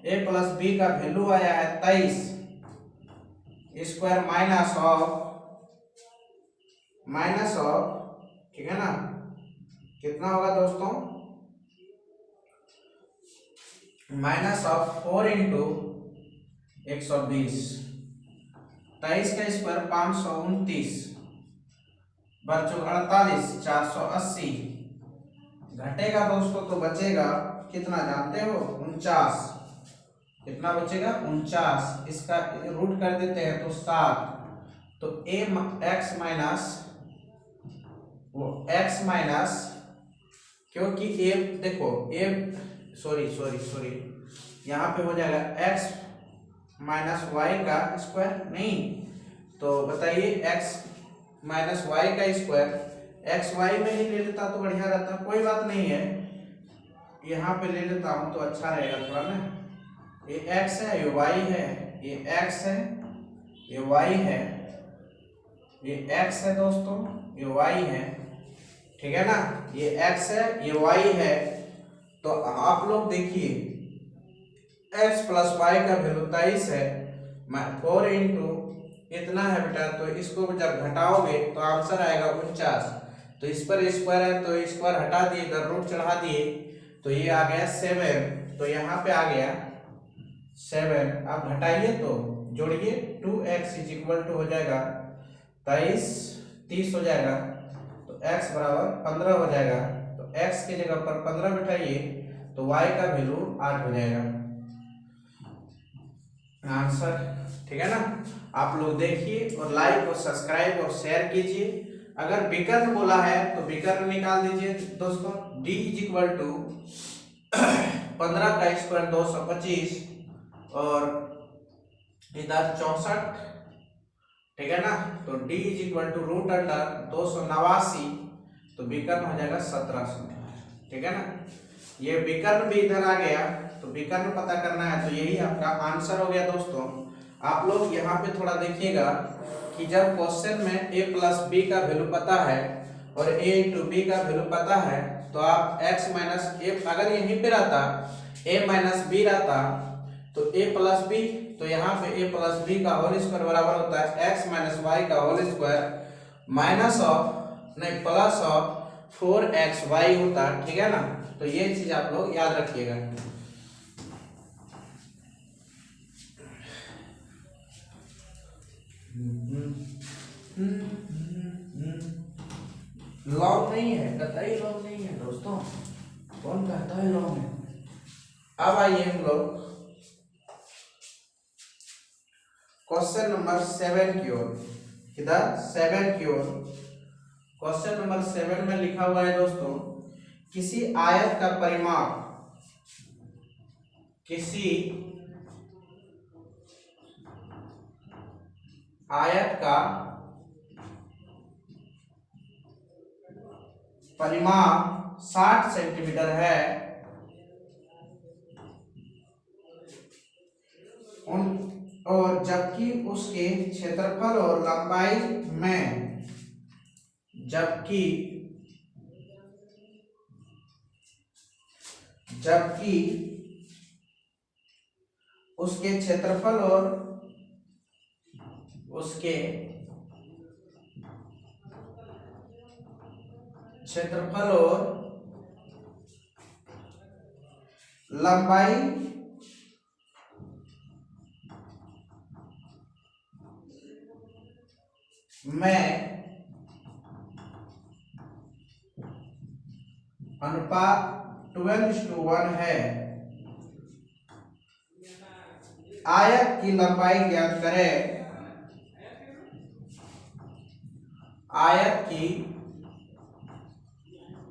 a प्लस बी का वैल्यू आया है 23 स्क्वायर माइनस ऑफ, ठीक है ना, कितना होगा दोस्तों, माइनस ऑफ 4 इंटू 120, 23 का स्क्वायर 529, बच्चों 48, 480, घटेगा दोस्तों तो बचेगा कितना जानते हो, 49, कितना बचेगा 49, इसका रूट कर देते हैं तो 7, तो x माइनस क्योंकि a देखो a सॉरी यहाँ पे हो जाएगा x माइनस वाई का स्क्वायर, नहीं तो बताइए x माइनस वाई का स्क्वायर, एक्स वाई में ही ले लेता तो बढ़िया रहता, कोई बात नहीं है, यहाँ पे ले लेता हूँ तो अच्छा रहेगा थोड़ा ना, ये x है, ये y है, ये x है, ये y है, ये x है दोस्तों, ये y है, ठीक है ना, ये x है, ये y है, तो आप लोग देखिए x प्लस वाई का वैल्यू 23 है, 4 इंटू इतना है बेटा, तो इसको जब घटाओगे तो आंसर आएगा 49, तो इस पर स्क्वायर है तो स्क्वायर हटा दिए, इधर रूट चढ़ा दिए, तो ये आ गया 7, तो यहाँ पे आ गया 7, आप घटाइए तो जोड़िए 2x इज इक्वल टू हो जाएगा 23, 30 हो जाएगा, तो x बराबर 15 हो जाएगा, तो x की जगह पर 15 बिठाइए तो y का वैल्यू 8 हो जाएगा आंसर, ठीक है ना। आप लोग देखिए और लाइक और सब्सक्राइब और शेयर कीजिए। अगर विकर्ण बोला है तो विकर्ण निकाल दीजिए दोस्तों, d इज इक्वल टू 15 का स्क्वायर 225 और इधर 64, ठीक है ना, तो d is equal to root under 289, तो विकर्ण हो जाएगा 1700, ठीक है ना। ये विकर्ण भी इधर आ गया, तो विकर्ण पता करना है, तो यही आपका आंसर हो गया दोस्तों। आप लोग यहाँ पे थोड़ा देखिएगा कि जब क्वेश्चन में a प्लस बी का वैल्यू पता है और a इंटू बी का वैल्यू पता है, तो आप x माइनस ए, अगर यहीं पे रहता a माइनस बी रहता तो a प्लस बी, तो यहाँ पे a प्लस बी का होल स्क्वायर बराबर होता है x माइनस वाई का होल स्क्वायर माइनस ऑफ नहीं प्लस ऑफ 4xy होता, ठीक है ना। तो ये चीज आप लोग याद रखिएगा। लॉन्ग नहीं है, कतई लॉन्ग नहीं है दोस्तों, कौन कहता है लॉन्ग है। अब आइए हम लोग क्वेश्चन नंबर 7 की ओर, इधर 7 की ओर। क्वेश्चन नंबर 7 में लिखा हुआ है दोस्तों, किसी आयत का परिमाप, किसी आयत का परिमाप 60 सेंटीमीटर है, और जबकि उसके क्षेत्रफल और लंबाई में, जबकि उसके क्षेत्रफल और लंबाई में अनुपात 12:1 है। आयत की लंबाई ज्ञात करें, आयत की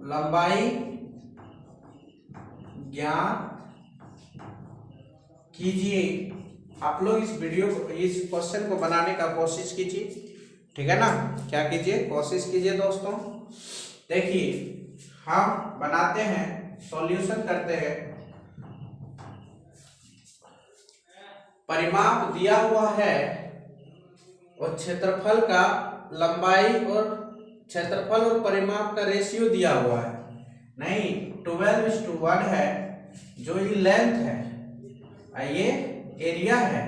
लंबाई ज्ञात कीजिए। आप लोग इस वीडियो को, इस क्वेश्चन को बनाने का कोशिश कीजिए, ठीक है ना। क्या कीजिए, कोशिश कीजिए दोस्तों। देखिए हम बनाते हैं, सॉल्यूशन करते हैं। परिमाप दिया हुआ है और क्षेत्रफल का, लंबाई और क्षेत्रफल और परिमाप का रेशियो दिया हुआ है। नहीं, 12:1 है, जो ये लेंथ है, ये एरिया है,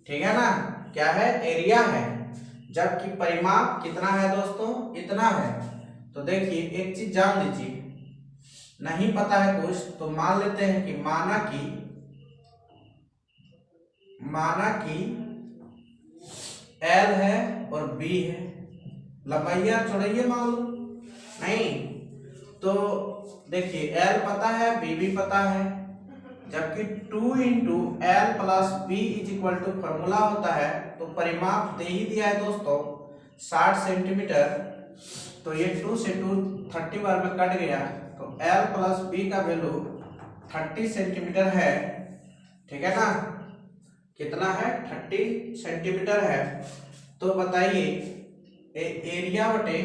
ठीक है ना। क्या है, एरिया है, जबकि परिमाप कितना है दोस्तों, इतना है। तो देखिए एक चीज जान लीजिए, नहीं पता है कुछ तो मान लेते हैं कि माना कि L है और B है, लंबाइयां चौड़ाइयां मालूम नहीं, तो देखिए L पता है, B भी पता है, जबकि 2 into L plus B is equal to formula होता है। तो परिमाप दे ही दिया है दोस्तों 60 सेंटीमीटर, तो ये 2 से 2 30 बार में कट गया, तो एल प्लस बी का वैल्यू 30 सेंटीमीटर है, ठीक है ना। कितना है, 30 सेंटीमीटर है। तो बताइए एरिया बटे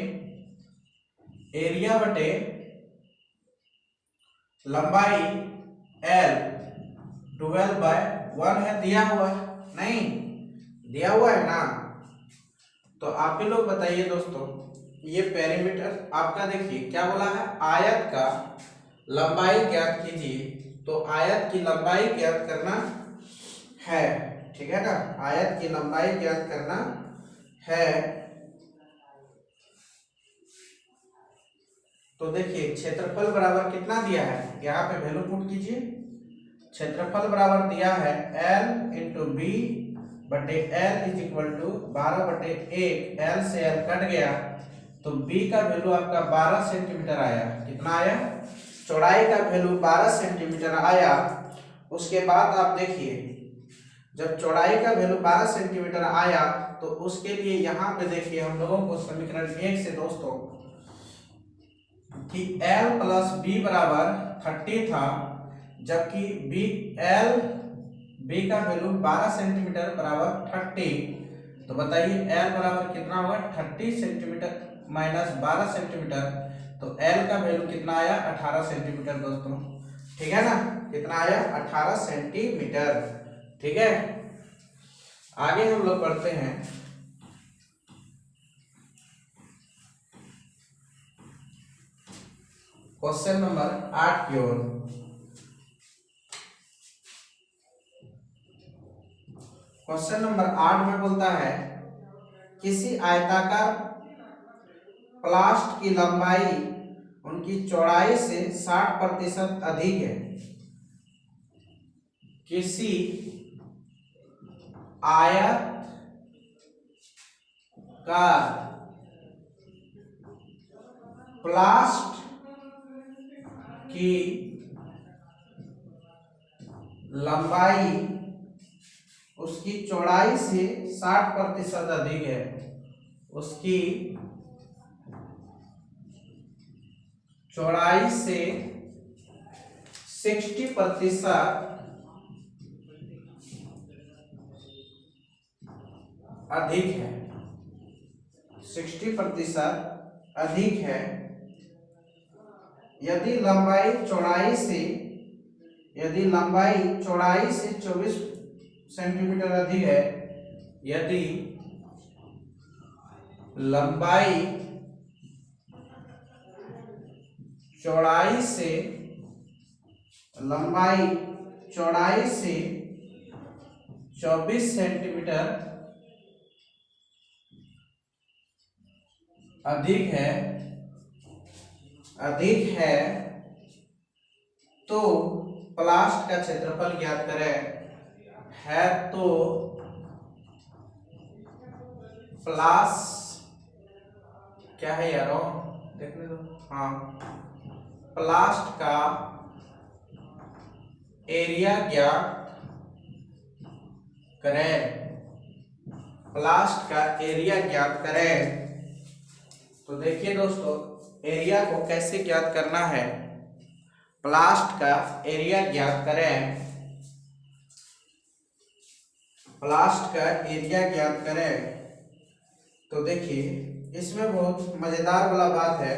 लंबाई L 12/1 है, दिया हुआ है, नहीं दिया हुआ है ना। तो आप ही लोग बताइए दोस्तों, ये पेरीमीटर आपका देखिए क्या बोला है, आयत का लंबाई ज्ञात कीजिए। तो आयत की लंबाई ज्ञात करना है, ठीक है ना, आयत की लंबाई ज्ञात करना है। तो देखिए क्षेत्रफल बराबर कितना दिया है, यहाँ पे वैल्यू पुट कीजिए। क्षेत्रफल बराबर दिया है L इंटू बी बटे L is equal to 12/1। L से L कट गया, तो B का वैल्यू आपका 12 सेंटीमीटर आया। कितना आया, चौड़ाई का वैल्यू 12 सेंटीमीटर आया। उसके बाद आप देखिए, जब चौड़ाई का वैल्यू 12 सेंटीमीटर आया, तो उसके लिए यहाँ पे देखिए हम लोगों को समीकरण 1 से दोस्तों कि L प्लस बी बराबर 30 था, जबकि बी का वैल्यू 12 सेंटीमीटर बराबर 30। तो बताइए L बराबर कितना होगा, 30 सेंटीमीटर माइनस 12 सेंटीमीटर, तो L का वैल्यू कितना आया, 18 सेंटीमीटर दोस्तों, ठीक है ना। कितना आया, 18 सेंटीमीटर, ठीक है। आगे हम लोग पढ़ते हैं, क्वेश्चन नंबर 8 की ओर। क्वेश्चन नंबर 8 में बोलता है किसी आयताकार प्लास्ट की लंबाई उनकी चौड़ाई से 60% अधिक है। किसी आयताकार प्लास्ट की लंबाई उसकी चौड़ाई से 60% अधिक है। उसकी चौड़ाई से 60% अधिक है। 60% अधिक है। यदि लंबाई चौड़ाई से 24 सेंटीमीटर अधिक है। यदि लंबाई चौड़ाई से 24 सेंटीमीटर अधिक है तो प्लास्ट का क्षेत्रफल ज्ञात करें। है तो प्लास्ट क्या है यार, देखने दो। हाँ, प्लास्ट का एरिया ज्ञात करें। प्लास्ट का एरिया ज्ञात करें। तो देखिए दोस्तों, एरिया को कैसे ज्ञात करना है। प्लास्ट का एरिया ज्ञात करें। प्लास्ट का एरिया ज्ञात करें। तो देखिए, इसमें बहुत मजेदार वाला बात है।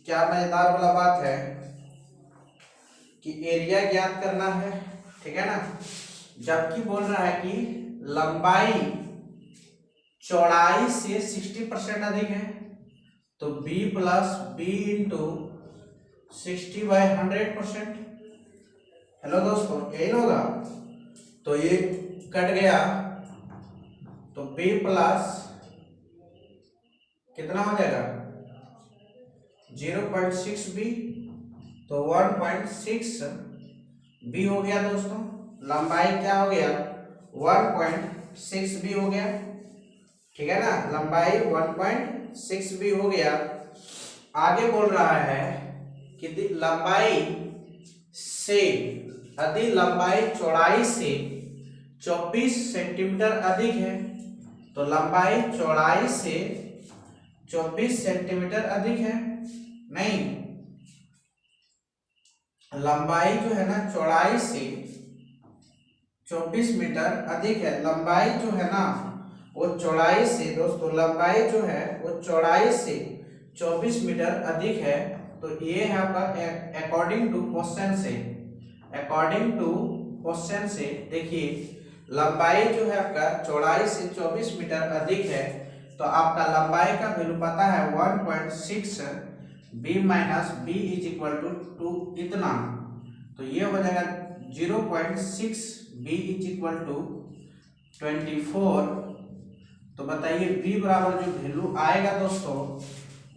क्या मजेदार वाला बात है कि एरिया ज्ञात करना है, ठीक है ना। जबकि बोल रहा है कि लंबाई चौड़ाई से 60% अधिक है, तो b plus B into 60/100%। Hello दोस्तों, यही होगा। तो ये कट गया, तो b प्लस कितना हो जाएगा 0.6b, तो 1.6 b हो गया दोस्तों। लंबाई क्या हो गया 1.6 b हो गया, ठीक है ना। लंबाई 1.6 b हो गया। आगे बोल रहा है कि लंबाई चौड़ाई से 24 सेंटीमीटर अधिक है। तो लंबाई चौड़ाई से 24 सेंटीमीटर अधिक है। नहीं, लंबाई जो है ना चौड़ाई से 24 मीटर अधिक है। लंबाई जो है ना वो चौड़ाई से, दोस्तों लंबाई जो है वो चौड़ाई से 24 मीटर अधिक है। तो ये है आपका अकॉर्डिंग टू क्वेश्चन से देखिए, लंबाई जो है आपका चौड़ाई से 24 मीटर अधिक है। तो आपका लंबाई का वैल्यू पता है 1.6 b minus B is equal to 2 इतना। तो ये हो जाएगा 0.6 b इज इक्वल टू 24। तो बताइए b बराबर जो वैल्यू आएगा दोस्तों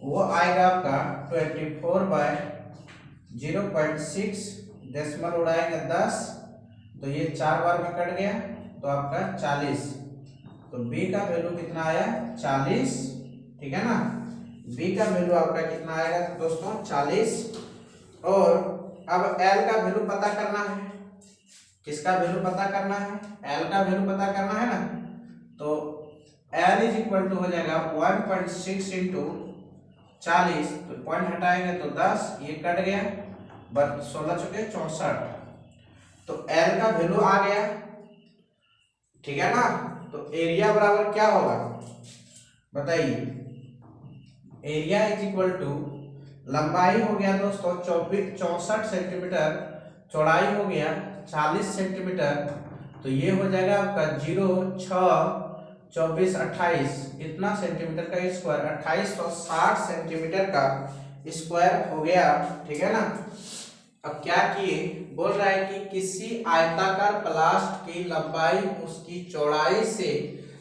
वो आएगा आपका 24/0.6, डेसिमल उड़ाएंगे 10, तो ये 4 बार में कट गया, तो आपका 40। तो b का वैल्यू कितना आया 40, ठीक है ना। b का वैल्यू आपका कितना आएगा दोस्तों 40। और अब l का वैल्यू पता करना है। किसका वैल्यू पता करना है, l का वैल्यू पता करना है ना। तो l इज इक्वल टू हो जाएगा 1.6 इंटू 40, तो पॉइंट हटाएंगे तो 10, ये कट गया, 16 चुके 64। तो l का वैल्यू आ गया, ठीक है ना। तो एरिया बराबर क्या होगा बताइए। एरिया इज इक्वल टू लंबाई हो गया दोस्तों 64 सेंटीमीटर, चौड़ाई हो गया 40 सेंटीमीटर। तो ये हो जाएगा आपका 0, 6, 24, 28, इतना सेंटीमीटर का स्क्वायर, 2860 सेंटीमीटर का स्क्वायर हो गया, ठीक है ना। अब क्या किए, बोल रहा है कि किसी आयताकार प्लास्ट की लंबाई उसकी चौड़ाई से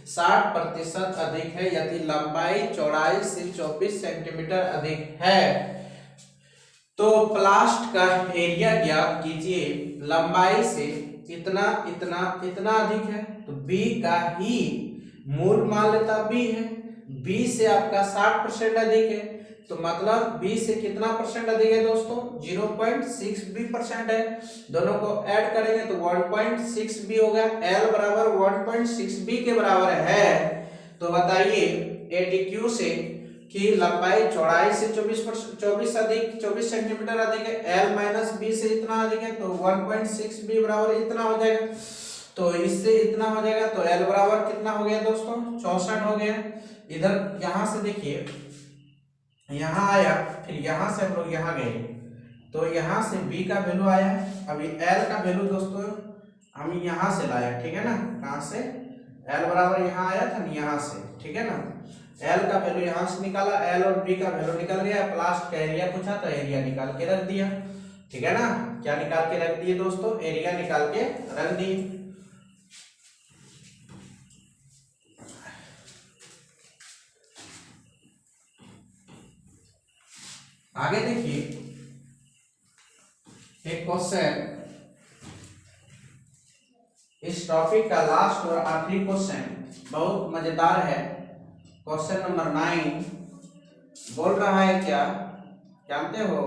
60% अधिक है यदि लंबाई चौड़ाई से 24 सेंटीमीटर अधिक है तो प्लास्ट का एरिया ज्ञात कीजिए। लंबाई से इतना इतना इतना अधिक है तो बी का ही मूल मान लेता बी है, बी से आपका 60% अधिक है तो मतलब बी से कितना परसेंट अधिक है दोस्तों, 0.6b% है। दोनों को ऐड करेंगे तो 1.6b हो गया। एल बराबर 1.6b के बराबर है। तो बताइए एटीक्यू से कि लंबाई चौड़ाई से 24 सेंटीमीटर अधिक है, एल माइनस बी से इतना अधिक है तो 1.6b बराबर इतना हो जाएगा। तो इससे इतना हो जाएगा तो एल बराबर कितना हो गया दोस्तों, 64 हो गया। इधर यहां से देखिए, यहाँ आया, फिर यहाँ से हम लोग यहाँ गए तो यहाँ से b का वैल्यू आया। अभी l का वैल्यू दोस्तों हम यहाँ से लाया, ठीक है ना। कहाँ से, l बराबर यहाँ आया था यहाँ से, ठीक है ना। l का वैल्यू यहाँ से निकाला, l और b का वैल्यू निकल गया। प्लास्ट का एरिया पूछा तो एरिया निकाल के रख दिया, ठीक है ना। क्या निकाल के रख दिए दोस्तों, एरिया निकाल के रख दिए। आगे देखिए एक क्वेश्चन, इस टॉपिक का लास्ट और आखिरी क्वेश्चन बहुत मजेदार है। क्वेश्चन नंबर 9 बोल रहा है क्या, जानते हो,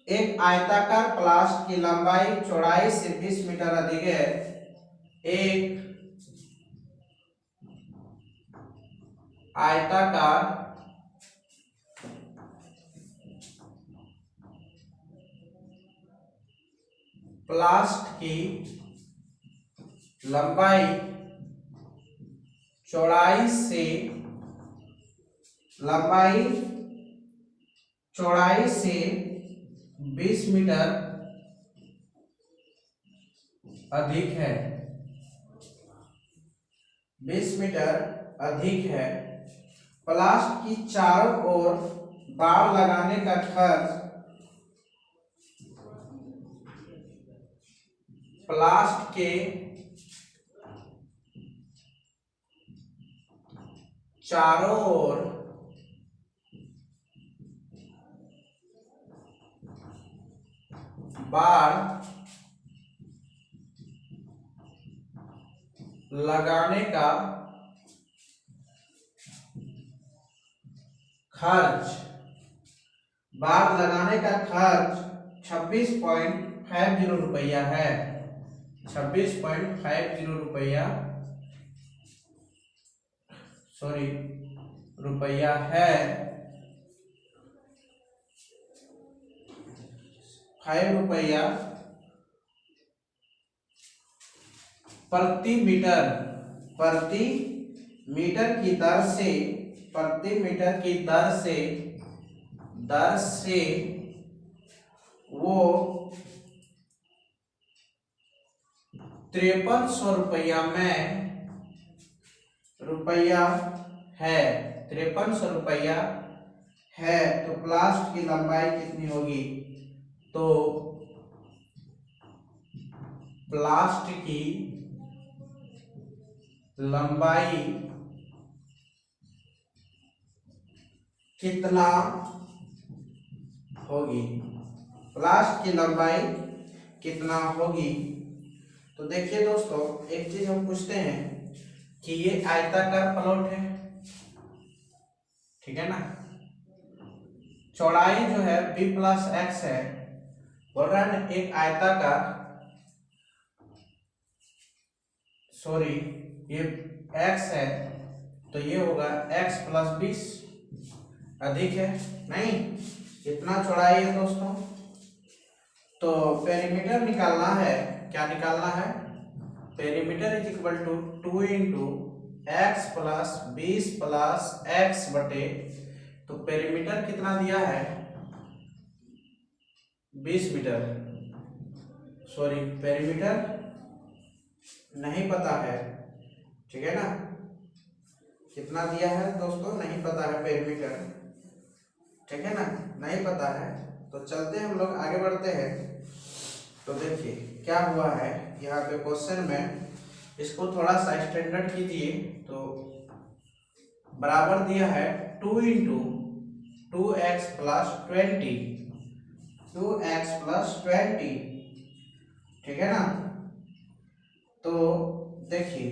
एक आयताकार प्लास्ट की लंबाई चौड़ाई से 20 मीटर अधिक है। एक आयताकार प्लास्ट की लंबाई चौड़ाई से 20 मीटर अधिक है, 20 मीटर अधिक है। प्लास्ट की चारों ओर बाड़ लगाने का खर्च, प्लास्ट के चारों ओर बाड़ लगाने का खर्च, बाड़ लगाने का खर्च 26.50 रुपया है। 26.50 रुपया है। 5 रुपया प्रति मीटर, प्रति मीटर की दर से, प्रति मीटर की दर से वो 5300 रुपया में रुपया है, 5300 रुपया है। तो प्लास्ट की लंबाई कितनी होगी, तो प्लास्ट की लंबाई कितना होगी, प्लास्ट की लंबाई कितना होगी। तो देखिए दोस्तों एक चीज हम पूछते हैं कि ये आयताकार प्लॉट है, ठीक है ना। चौड़ाई जो है b प्लस एक्स है, बोल रहा है ना एक आयताकार, सॉरी ये x है तो ये होगा x प्लस 20 अधिक है, नहीं इतना चौड़ाई है दोस्तों। तो पेरीमीटर निकालना है, क्या निकालना है, perimeter is equal to 2 into X plus 20 plus X बटे, तो पेरीमीटर कितना दिया है 20 मीटर, सॉरी पेरीमीटर नहीं पता है, ठीक है ना। कितना दिया है दोस्तों नहीं पता है पेरीमीटर, ठीक है ना, नहीं पता है तो चलते हम लोग आगे बढ़ते हैं। तो देखिए क्या हुआ है यहाँ पे क्वेश्चन में, इसको थोड़ा सा स्टैंडर्ड कीजिए। तो बराबर दिया है 2 × 2x + 20, 2x + 20, ठीक है ना। तो देखिए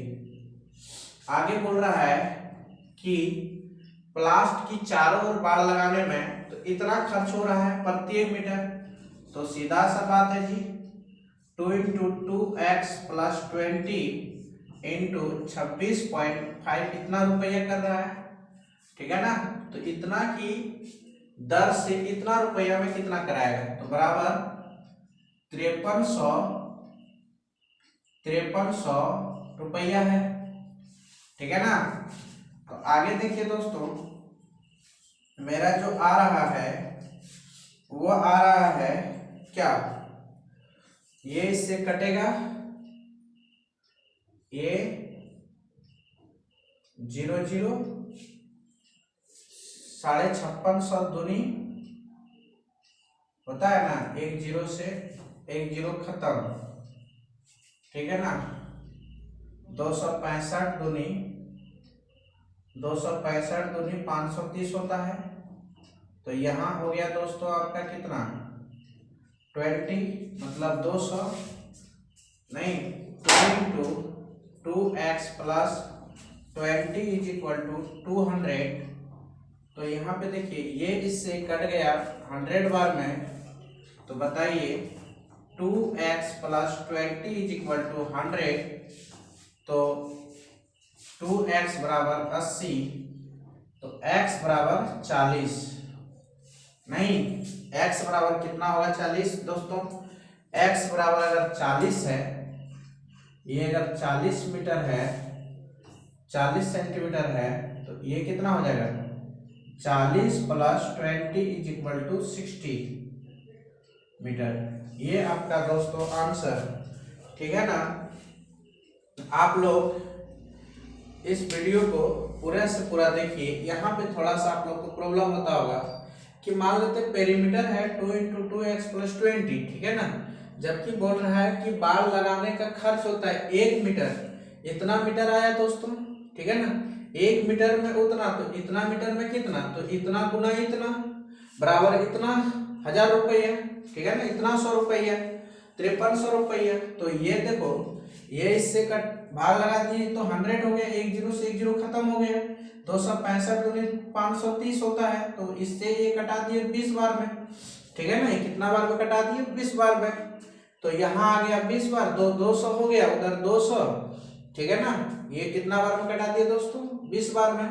आगे बोल रहा है कि प्लास्ट की चारों ओर बाड़ लगाने में तो इतना खर्च हो रहा है प्रति मीटर। तो सीधा सा बात है जी, 2 × 2x + 20 × 26.5 इतना रुपया कर रहा है, ठीक है ना। तो इतना की दर से इतना रुपया में कितना कराएगा, तो बराबर 5300 रुपया है, ठीक है ना। तो आगे देखिए दोस्तों, मेरा जो आ रहा है वो आ रहा है क्या, ये इससे कटेगा, ये 0 0 5650 दूनी होता है ना, 1 0 से 1 0 खत्म, ठीक है ना। 265 दूनी 530 होता है। तो यहाँ हो गया दोस्तों आपका कितना 20, मतलब 200 नहीं, 2 × 2x + 20 = 200। तो यहाँ पे देखिए ये इससे कट गया 100 बार में। तो बताइए 2x + 20 = 100, तो 2x = 80, तो x = 40, नहीं x बराबर कितना होगा 40 दोस्तों। x बराबर अगर 40 है, ये अगर 40 मीटर है, 40 सेंटीमीटर है, तो ये कितना हो जाएगा 40 + 20 = 60 मीटर। ये आपका दोस्तों आंसर, ठीक है ना। आप लोग इस वीडियो को पूरे से पूरा देखिए। यहाँ पे थोड़ा सा आप लोग को प्रॉब्लम होता होगा कि मान लेते पेरीमीटर है 2 × 2x + 20, ठीक है ना, जबकि बोल रहा है कि बाड़ लगाने का खर्च होता है 1 मीटर, इतना मीटर आया दोस्तों, ठीक है ना। 1 मीटर में उतना, तो इतना मीटर में कितना, तो इतना गुना इतना बराबर इतना 1000 रुपया, ठीक है ना, इतना 100 रुपया, 5300 रुपया। तो ये देखो ये इससे कट भाग लगा दिए तो 100 हो गया, 1 0 से 1 0 खत्म हो गया, 265 दूनी 530 होता है। तो इससे ये कटा दिए 20 बार में, ठीक है ना। ये कितना बार में कटा दिए 20 बार में। तो यहाँ आ गया 20 बार, 200 हो गया, उधर 200, ठीक है ना। ये कितना बार में कटा दिए दोस्तों 20 बार में।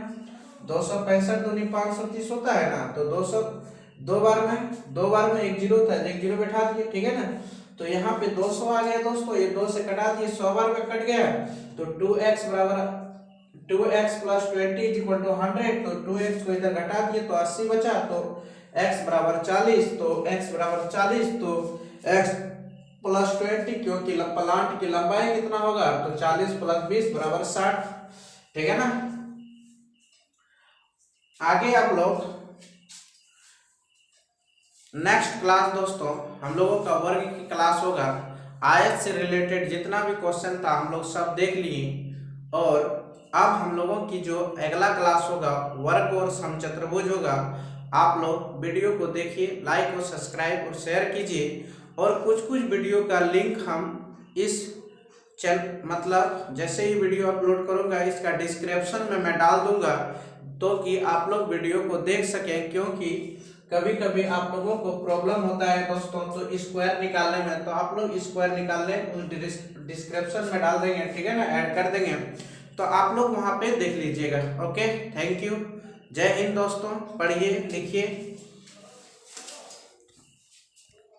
265 दूनी 530 होता है ना, तो 200 2 बार में 1 0 था, 1 0 बैठा दिए, ठीक है ना। तो यहाँ पे 200 आ गया दोस्तों, ये 2 से कटा दिए, 100 बार में कट गया। तो 2x + 20 = 100, तो 2x को इधर घटा दिए तो 80 बचा, तो x = 40, तो x = 40, तो x + 20, क्योंकि प्लांट की लंबाई कितना होगा, तो 40 + 20 = 60, ठीक है ना। आगे आप लोग नेक्स्ट क्लास दोस्तों हम लोगों का वर्ग की क्लास होगा। आयत से रिलेटेड जितना भी क्वेश्चन था हम लोग सब देख लिए, और अब हम लोगों की जो अगला क्लास होगा वर्ग और समचतुर्भुज होगा। आप लोग वीडियो को देखिए, लाइक और सब्सक्राइब और शेयर कीजिए, और कुछ कुछ वीडियो का लिंक हम इस मतलब जैसे ही वीडियो अपलोड करूंगा इसका डिस्क्रिप्शन में मैं डाल दूंगा, तो कि आप लोग वीडियो को देख सकें। क्योंकि कभी कभी आप लोगों को प्रॉब्लम होता है दोस्तों तो स्क्वायर निकालने में, तो आप लोग स्क्वायर निकालने उस डिस्क्रिप्शन में डाल देंगे, ठीक है ना, ऐड कर देंगे, तो आप लोग वहां पे देख लीजिएगा। ओके, थैंक यू, जय हिंद दोस्तों, पढ़िए लिखिए।